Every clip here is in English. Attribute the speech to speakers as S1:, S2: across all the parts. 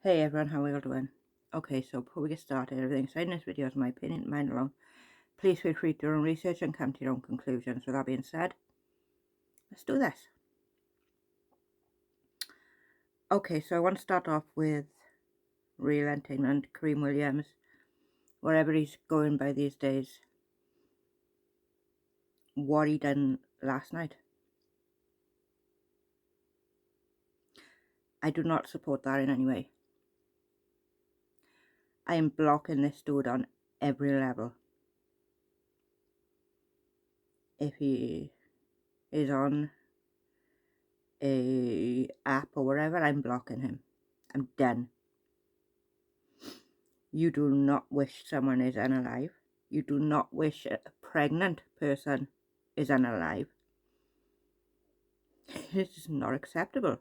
S1: Hey everyone, how are you all doing? Okay, so before we get started, everything said in this video is my opinion, mine alone. Please feel free to do your own research and come to your own conclusions. With that being said, let's do this. Okay, so I want to start off with real entertainment, Kareem Williams, wherever he's going by these days, what he done last night. I do not support that in any way. I am blocking this dude on every level. If he is on a app or wherever, I'm blocking him. I'm done. You do not wish someone is unalive. You do not wish a pregnant person is unalive. This is not acceptable.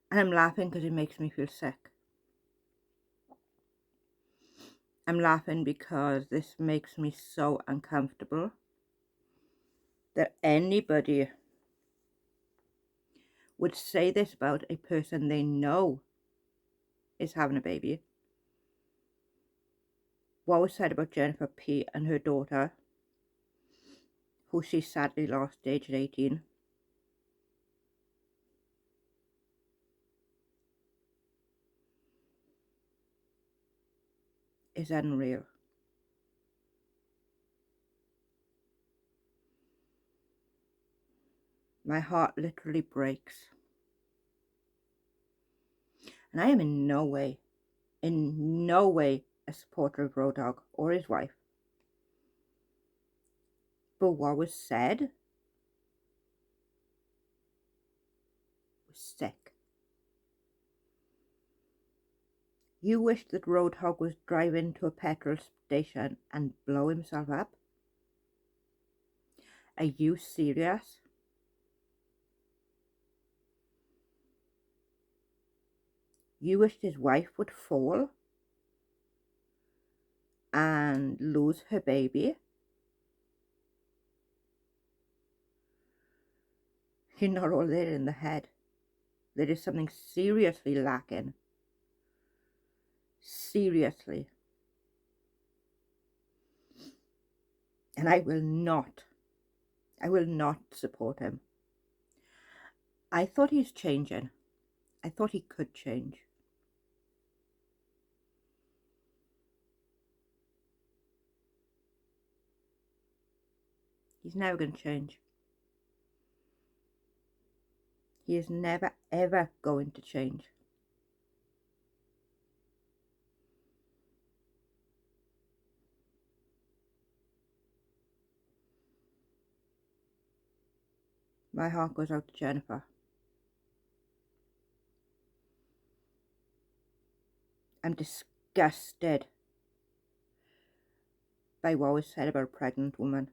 S1: And I'm laughing because it makes me feel sick. I'm laughing because this makes me so uncomfortable that anybody would say this about a person they know is having a baby. What was said about Jennifer P. and her daughter, who she sadly lost aged 18, is unreal. My heart literally breaks. And I am in no way a supporter of Road Dogg or his wife. But what was said was sick. You wish that Road Dogg was driving to a petrol station and blow himself up? Are you serious? You wished his wife would fall and lose her baby? You're not all there in the head. There is something seriously lacking. Seriously. And I will not support him. I thought he's changing. I thought he could change. He's never going to change. He is never, ever going to change. My heart goes out to Jennifer. I'm disgusted by what was said about a pregnant woman.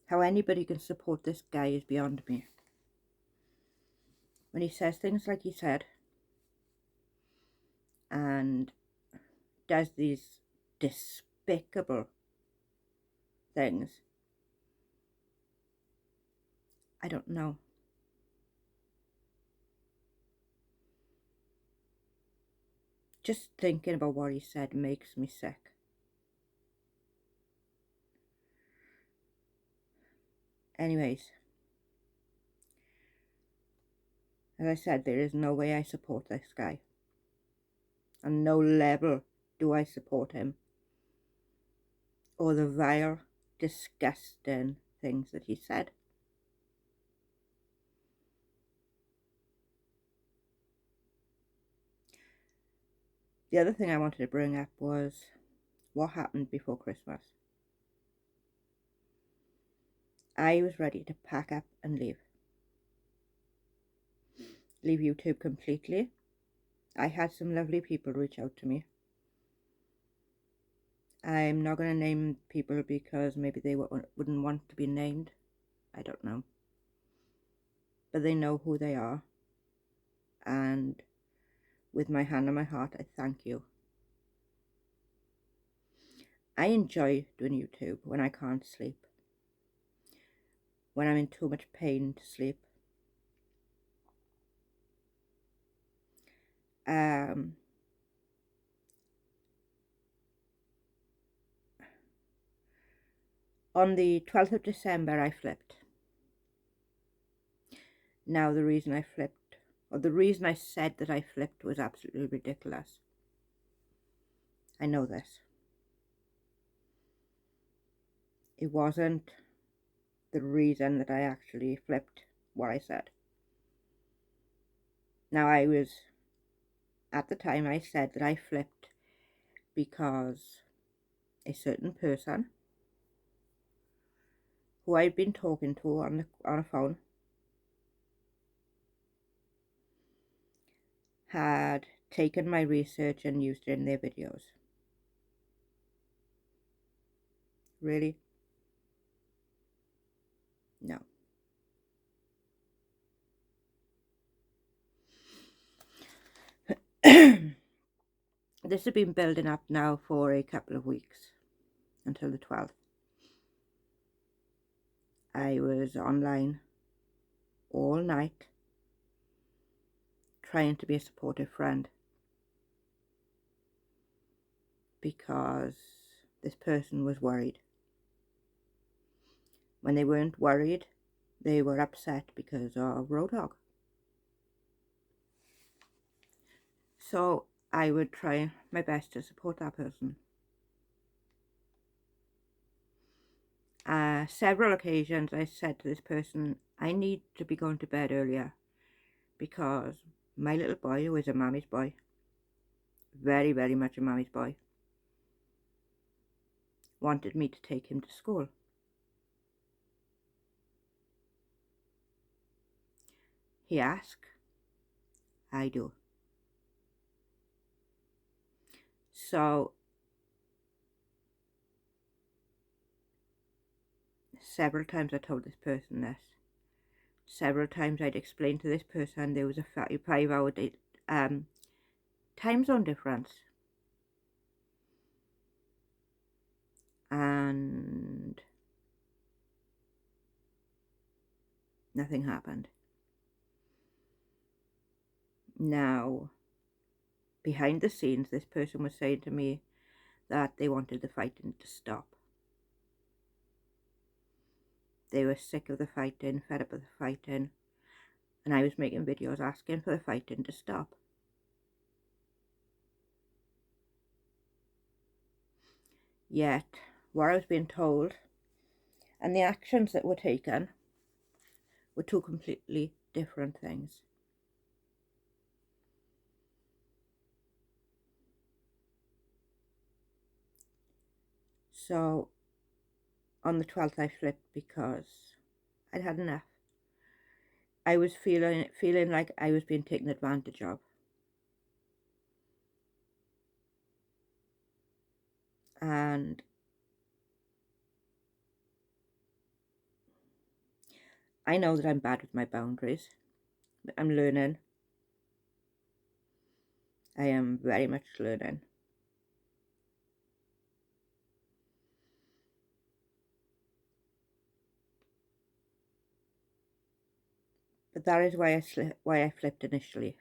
S1: How anybody can support this guy is beyond me. When he says things like he said and does these despicable things, I don't know. Just thinking about what he said makes me sick. Anyways, as I said, there is no way I support this guy. On no level do I support him. Or the vile, disgusting things that he said. The other thing I wanted to bring up was what happened before Christmas. I was ready to pack up and leave. Leave YouTube completely. I had some lovely people reach out to me. I'm not going to name people because maybe they wouldn't want to be named. I don't know. But they know who they are. And with my hand on my heart, I thank you. I enjoy doing YouTube when I can't sleep. when I'm in too much pain to sleep. On the 12th of December I flipped. Now the reason I flipped, or the reason I said that I flipped, was absolutely ridiculous. I know this. It wasn't the reason that I actually flipped what I said. Now at the time I said that I flipped because a certain person who I'd been talking to on a phone had taken my research and used it in their videos. Really? No. This has been building up now for a couple of weeks, until the 12th. I was online all night trying to be a supportive friend, because this person was worried. When they weren't worried, they were upset because of Roadhog. So I would try my best to support that person. Several occasions I said to this person, I need to be going to bed earlier because my little boy, who is a mommy's boy, very, very much a mommy's boy, wanted me to take him to school. He asked, I do. So several times I told this person this. Several times I'd explained to this person there was a 5-hour time zone difference. And nothing happened. Now, behind the scenes, this person was saying to me that they wanted the fighting to stop. They were sick of the fighting, fed up of the fighting, and I was making videos asking for the fighting to stop. Yet, what I was being told and the actions that were taken were two completely different things. So, on the 12th I flipped because I'd had enough. I was feeling like I was being taken advantage of. And I know that I'm bad with my boundaries, but I'm learning. I am very much learning. But that is why I flipped initially.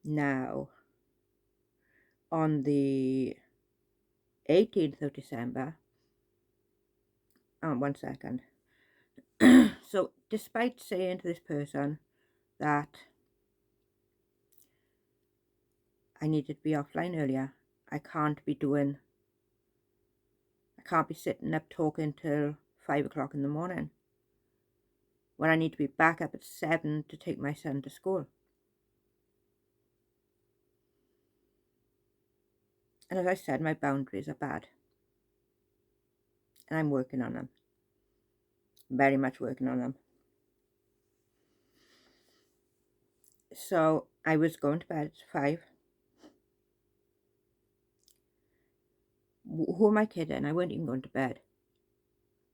S1: Now, on the 18th of December, one second. So, despite saying to this person that I needed to be offline earlier, I can't be sitting up talking till 5 o'clock in the morning when I need to be back up at 7 to take my son to school. And as I said, my boundaries are bad. And I'm working on them. Very much working on them. So I was going to bed at 5. Who am I kidding? I weren't even going to bed.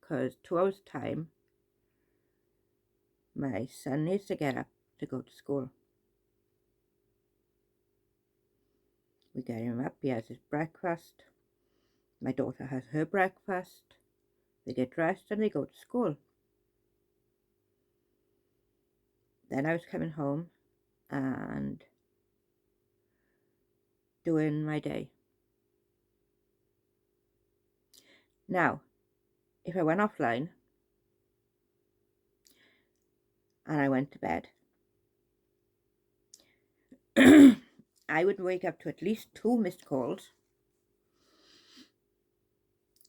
S1: Because 2 hours time, my son needs to get up to go to school. We get him up, he has his breakfast. My daughter has her breakfast. They get dressed and they go to school. Then I was coming home and doing my day. Now, if I went offline and I went to bed, I would wake up to at least 2 missed calls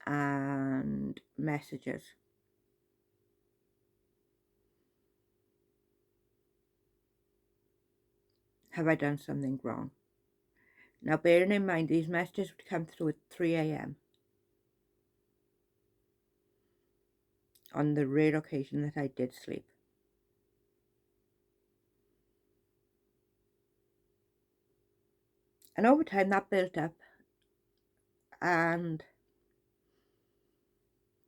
S1: and messages. Have I done something wrong? Now, bearing in mind, these messages would come through at 3 a.m. on the rare occasion that I did sleep. And over time that built up, and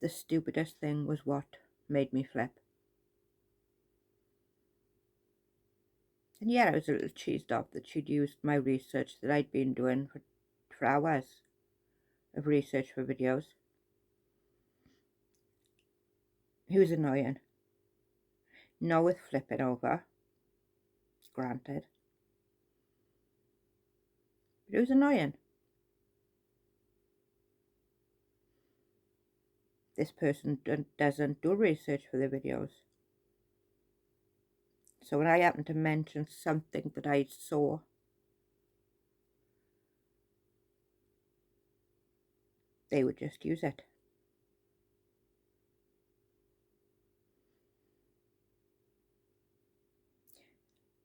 S1: the stupidest thing was what made me flip. And yeah, I was a little cheesed off that she'd used my research that I'd been doing for hours of research for videos. He was annoying. No with flipping over, granted. But it was annoying. This person doesn't do research for their videos. So when I happen to mention something that I saw, they would just use it.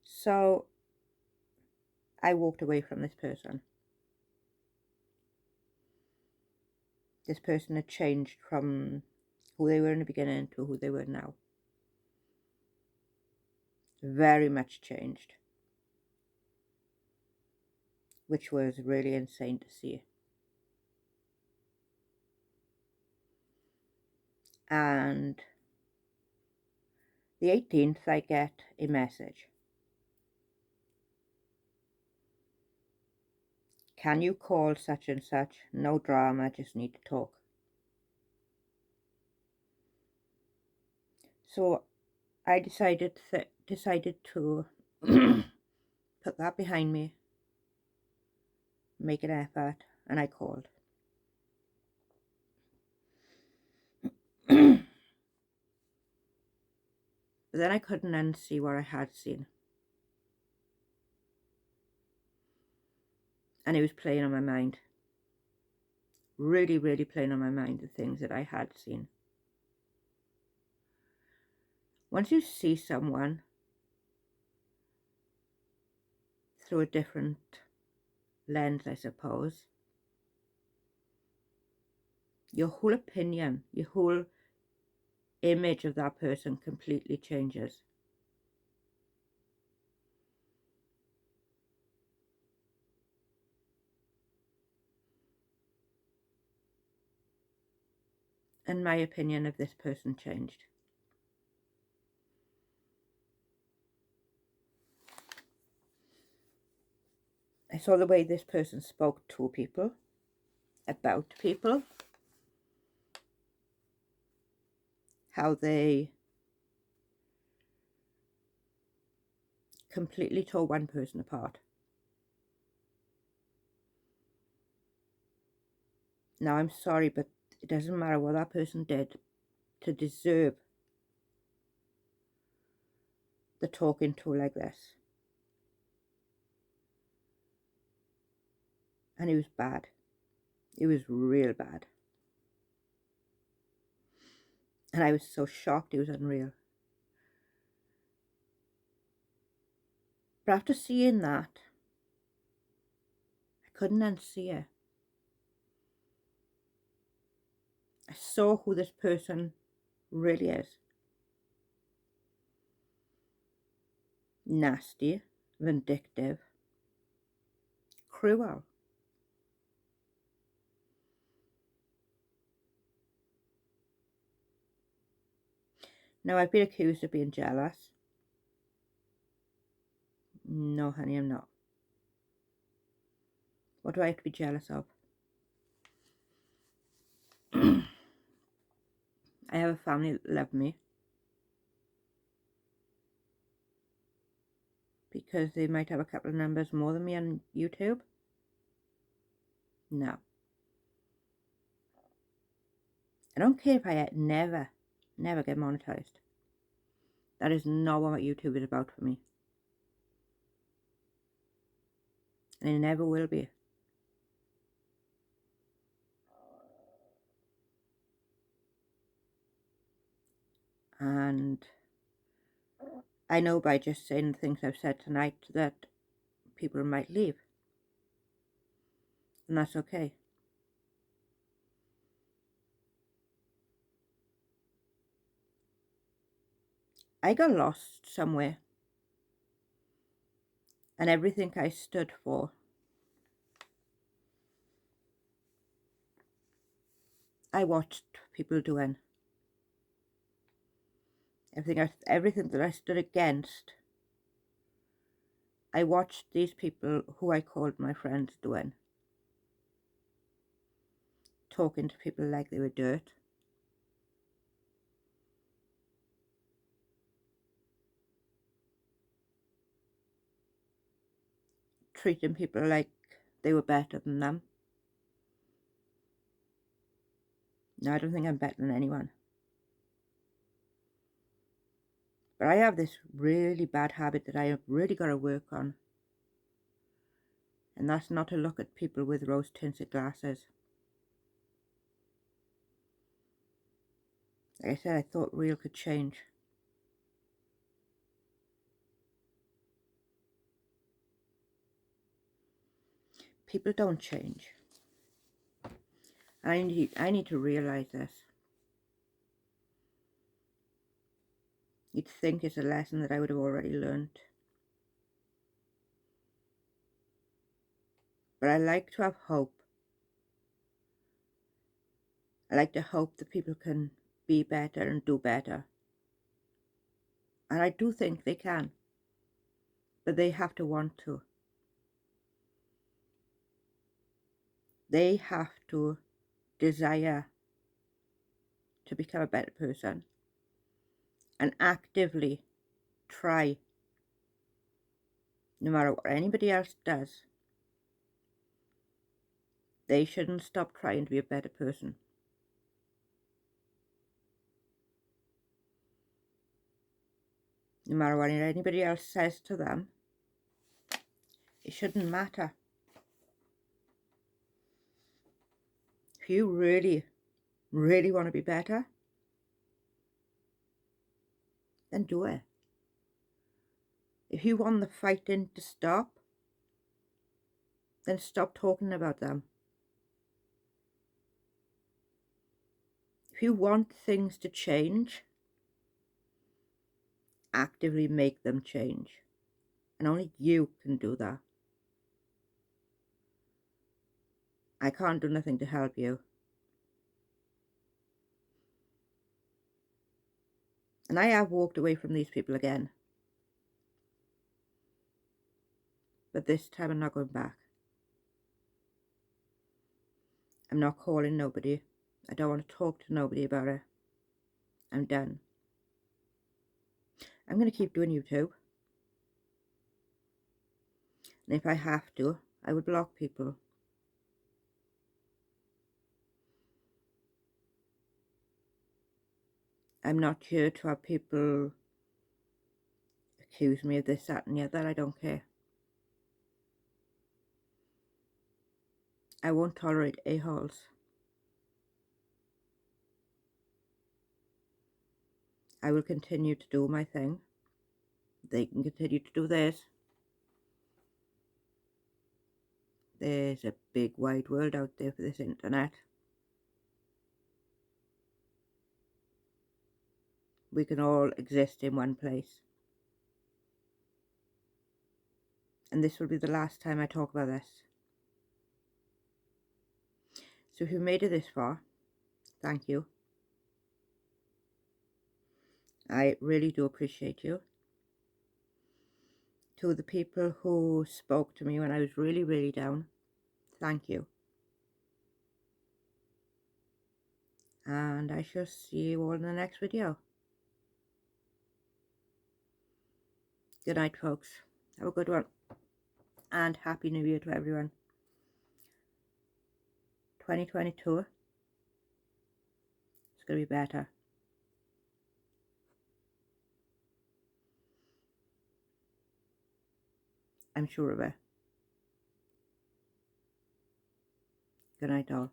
S1: So I walked away from this person. This person had changed from who they were in the beginning to who they were now. Very much changed. Which was really insane to see. And the 18th I get a message. Can you call such and such? No drama, just need to talk. So I decided to put that behind me, make an effort, and I called. But then I couldn't unsee what I had seen. And it was playing on my mind. Really, really playing on my mind, the things that I had seen. Once you see someone through a different lens, I suppose, your whole opinion, your whole image of that person completely changes. And my opinion of this person changed. I saw the way this person spoke to people, about people, how they completely tore one person apart. Now, I'm sorry, but it doesn't matter what that person did to deserve the talking to like this. And it was bad. It was real bad. And I was so shocked, it was unreal. But after seeing that, I couldn't unsee it. I saw who this person really is. Nasty, vindictive, cruel. Now, I've been accused of being jealous. No, honey, I'm not. What do I have to be jealous of? I have a family that love me because they might have a couple of numbers more than me on YouTube. No. I don't care if I never get monetized. That is not what YouTube is about for me. And it never will be. And I know by just saying the things I've said tonight that people might leave. And that's okay. I got lost somewhere. And everything I stood for, I watched people doing. Everything that I stood against, I watched these people who I called my friends doing. Talking to people like they were dirt. Treating people like they were better than them. No, I don't think I'm better than anyone. But I have this really bad habit that I have really got to work on. And that's not to look at people with rose-tinted glasses. Like I said, I thought real could change. People don't change. I need to realize this. You'd think it's a lesson that I would have already learned. But I like to have hope. I like to hope that people can be better and do better. And I do think they can. But they have to want to. They have to desire to become a better person. And actively try. No matter what anybody else does. They shouldn't stop trying to be a better person. No matter what anybody else says to them, it shouldn't matter. If you really, really want to be better, then do it. If you want the fighting to stop, then stop talking about them. If you want things to change, actively make them change. And only you can do that. I can't do nothing to help you. And I have walked away from these people again. But this time I'm not going back. I'm not calling nobody. I don't want to talk to nobody about it. I'm done. I'm going to keep doing YouTube. And if I have to, I would block people. I'm not here to have people accuse me of this, that and the other. I don't care. I won't tolerate a-holes. I will continue to do my thing. They can continue to do theirs. There's a big wide world out there for this internet. We can all exist in one place. And this will be the last time I talk about this. So if you made it this far, thank you. I really do appreciate you. To the people who spoke to me when I was really, really down, thank you. and I shall see you all in the next video. Good night, folks. Have a good one, and Happy New Year to everyone. 2022 is going to be better. I'm sure of it. Good night, all.